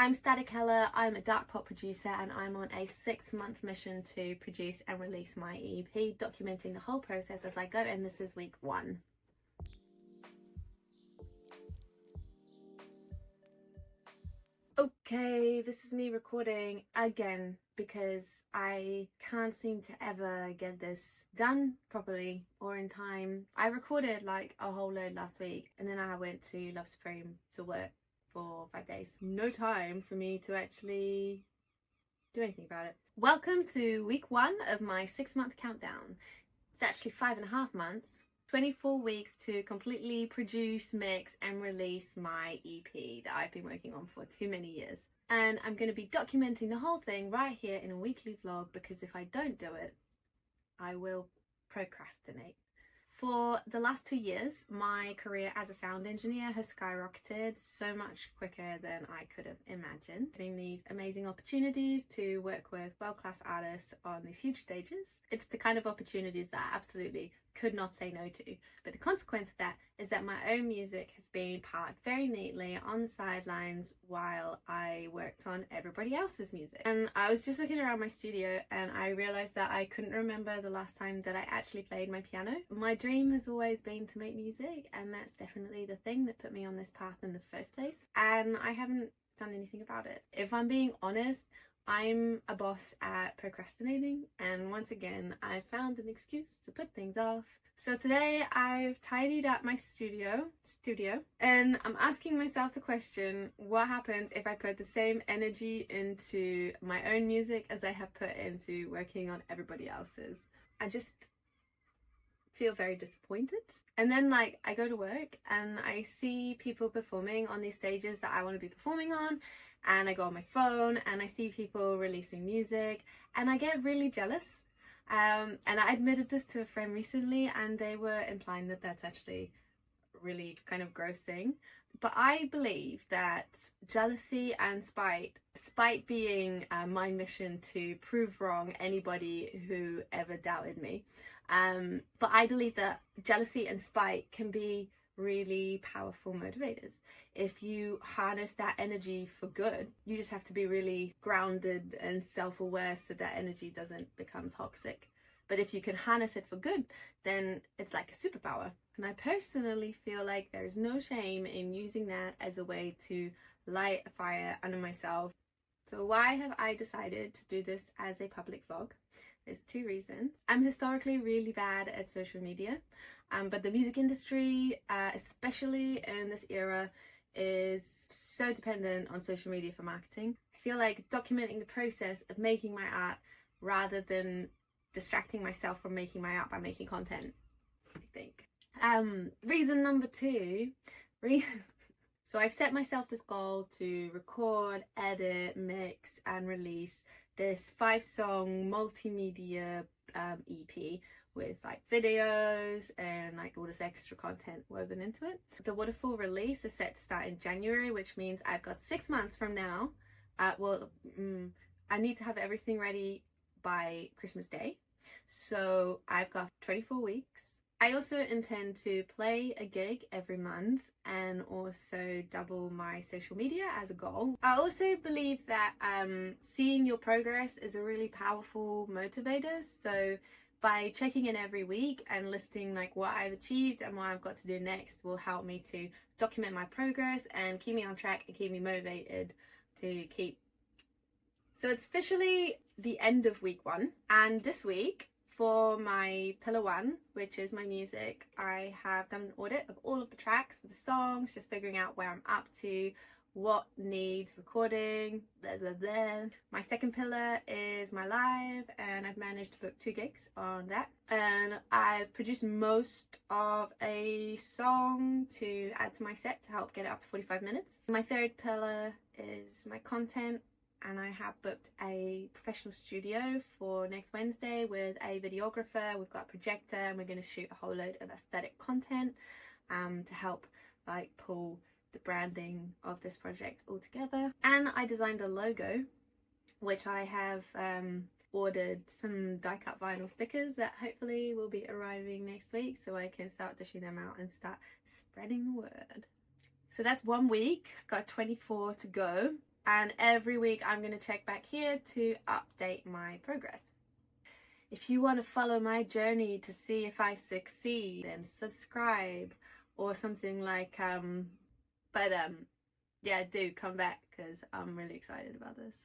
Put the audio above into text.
I'm Static Hella, I'm a dark pop producer, and I'm on a 6-month mission to produce and release my EP, documenting the whole process as I go, and this is week 1. Okay, this is me recording again because I can't seem to ever get this done properly or in time. I recorded like a whole load last week, and then I went to Love Supreme to work for 5 days. No time for me to actually do anything about it. Welcome to week 1 of my 6-month countdown. It's actually 5.5 months, 24 weeks to completely produce, mix and release my EP that I've been working on for too many years. And I'm going to be documenting the whole thing right here in a weekly vlog, because if I don't do it, I will procrastinate. For the last 2 years, my career as a sound engineer has skyrocketed so much quicker than I could have imagined. Getting these amazing opportunities to work with world-class artists on these huge stages. It's the kind of opportunities that I absolutely could not say no to. But the consequence of that is that my own music has been parked very neatly on the sidelines while I worked on everybody else's music. And I was just looking around my studio and I realized that I couldn't remember the last time that I actually played my piano. My dream has always been to make music, and that's definitely the thing that put me on this path in the first place. And I haven't done anything about it. If I'm being honest, I'm a boss at procrastinating, and once again I found an excuse to put things off. So today I've tidied up my studio and I'm asking myself the question, what happens if I put the same energy into my own music as I have put into working on everybody else's? I just feel very disappointed. And then like I go to work and I see people performing on these stages that I want to be performing on, and I go on my phone and I see people releasing music and I get really jealous. And I admitted this to a friend recently, and they were implying that that's actually a really kind of gross thing. But I believe that jealousy and spite being my mission to prove wrong anybody who ever doubted me. But I believe that jealousy and spite can be really powerful motivators. If you harness that energy for good, you just have to be really grounded and self-aware so that energy doesn't become toxic. But if you can harness it for good, then it's like a superpower. And I personally feel like there's no shame in using that as a way to light a fire under myself. So why have I decided to do this as a public vlog? There's 2 reasons. I'm historically really bad at social media, but the music industry, especially in this era, is so dependent on social media for marketing. I feel like documenting the process of making my art rather than distracting myself from making my art by making content, I think. Reason number 2, so I've set myself this goal to record, edit, mix and release this 5-song multimedia EP with like videos and like all this extra content woven into it. The waterfall release is set to start in January, which means I've got 6 months from now. I need to have everything ready by Christmas Day, so I've got 24 weeks. I also intend to play a gig every month and also double my social media as a goal. I also believe that seeing your progress is a really powerful motivator. So by checking in every week and listing like what I've achieved and what I've got to do next will help me to document my progress and keep me on track and keep me motivated to keep. So it's officially the end of week 1, and this week for my pillar 1, which is my music, I have done an audit of all of the tracks for the songs, just figuring out where I'm up to, what needs recording, blah blah blah. My second pillar is my live, and I've managed to book 2 gigs on that, and I've produced most of a song to add to my set to help get it up to 45 minutes. My third pillar is my content, and I have booked a professional studio for next Wednesday with a videographer. We've got a projector and we're going to shoot a whole load of aesthetic content to help like pull the branding of this project all together. And I designed a logo, which I have ordered some die-cut vinyl stickers that hopefully will be arriving next week, so I can start dishing them out and start spreading the word. So that's 1 week, got 24 to go. and every week I'm going to check back here to update my progress. If you want to follow my journey to see if I succeed, then subscribe or something like yeah, do come back because I'm really excited about this.